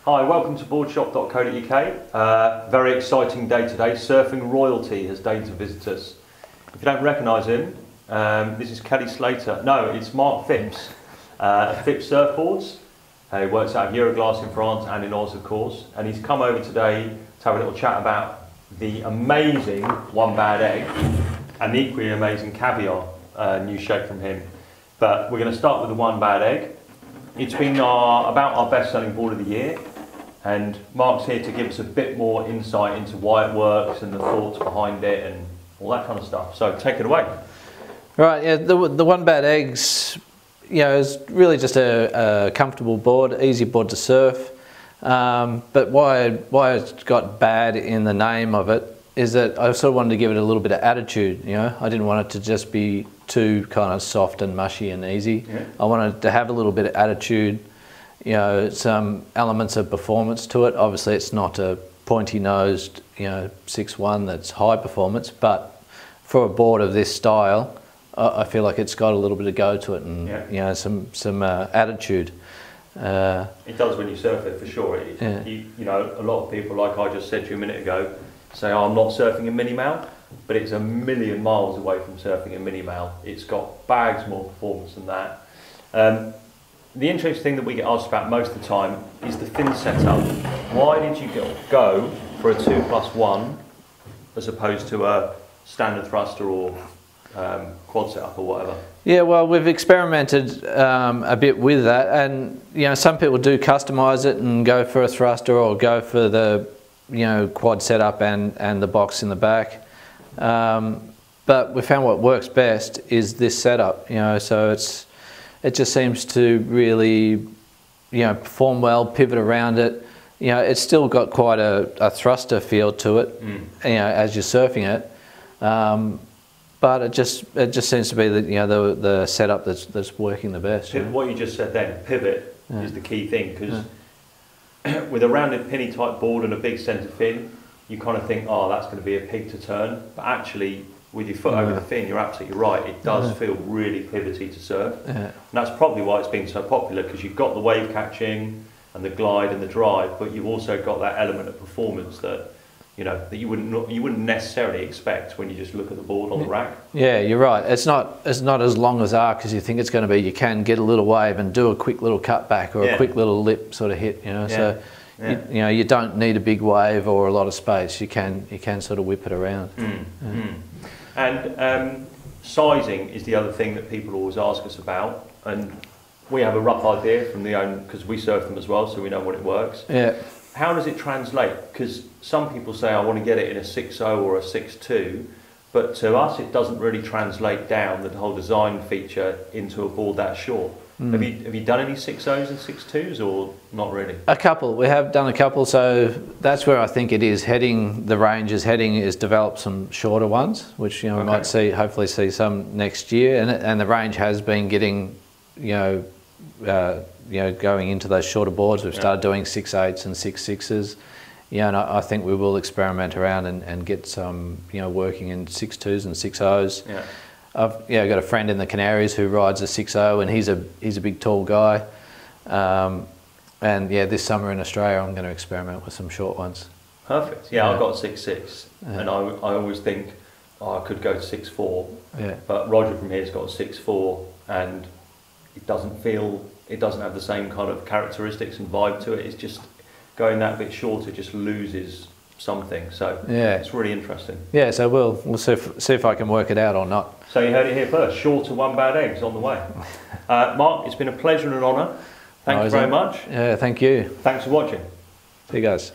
Hi, welcome to boardshop.co.uk. Very exciting day today. Surfing royalty has deigned to visit us. If you don't recognise him, this is Kelly Slater. No, it's Mark Phipps, Phipps Surfboards. He works out of Euroglass in France and in Oz, of course. And he's come over today to have a little chat about the amazing One Bad Egg and the equally amazing Caviar, new shape from him. But we're going to start with the One Bad Egg. It's been about our best-selling board of the year, and Mark's here to give us a bit more insight into why it works and the thoughts behind it and all that kind of stuff. So take it away. Right, yeah, the One Bad Eggs, is really just a comfortable board, easy board to surf. But why it's got bad in the name of it is that I sort of wanted to give it a little bit of attitude. I didn't want it to just be too kind of soft and mushy and easy. Yeah. I wanted to have a little bit of attitude, some elements of performance to it. Obviously it's not a pointy-nosed, 6'1" that's high performance, but for a board of this style, I feel like it's got a little bit of go to it and some attitude. It does when you surf it, for sure. A lot of people, like I just said to you a minute ago, say, oh, I'm not surfing a mini mount, but it's a million miles away from surfing a mini mount. It's got bags more performance than that. The interesting thing that we get asked about most of the time is the fin setup. Why did you go for a 2+1 as opposed to a standard thruster or quad setup or whatever? Yeah, well, we've experimented a bit with that, and some people do customise it and go for a thruster or go for the quad setup and the box in the back. But we found what works best is this setup. So it just seems to really perform well, pivot around it. It's still got quite a thruster feel to it, as you're surfing it. But it just seems to be the setup that's working the best. What you just said then, pivot is the key thing, because with a rounded pinny type board and a big centre fin, you kind of think, oh, that's going to be a pig to turn. But actually, with your foot over the fin, you're absolutely right. It does feel really pivoty to surf. And that's probably why it's been so popular, because you've got the wave catching and the glide and the drive, but you've also got that element of performance that that you wouldn't necessarily expect when you just look at the board on the rack. Yeah, you're right. It's not as long as arc as you think it's going to be. You can get a little wave and do a quick little cut back or a quick little lip sort of hit. So you don't need a big wave or a lot of space. You can sort of whip it around. And sizing is the other thing that people always ask us about, and we have a rough idea from the own, because we surf them as well, so we know what it works. Yeah. How does it translate? Because some people say, I want to get it in a 6.0 or a 6.2, but to us it doesn't really translate down the whole design feature into a board that short. Have you done any 6.0s and 6.2s or not really? A couple. We have done a couple, so that's where I think it is heading. The range is heading is develop some shorter ones, which we might hopefully see some next year, and the range has been getting going into those shorter boards. We've started doing 6.8s and 6.6s. And I think we will experiment around and get some, working in 6.2s and 6.0s. Yeah. I've got a friend in the Canaries who rides a 6.0, and he's a big tall guy. And this summer in Australia I'm going to experiment with some short ones. Perfect. Yeah, I've got a 6.6, and I always think, I could go to 6.4. Yeah. But Roger from here's got a 6.4, and it doesn't have the same kind of characteristics and vibe to it. It's just going that bit shorter just loses something. So it's really interesting. Yeah, so we'll see if I can work it out or not. So you heard it here first. Shorter One Bad Eggs on the way. Mark, it's been a pleasure and an honour. Thank you very much. Yeah, thank you. Thanks for watching. See you guys.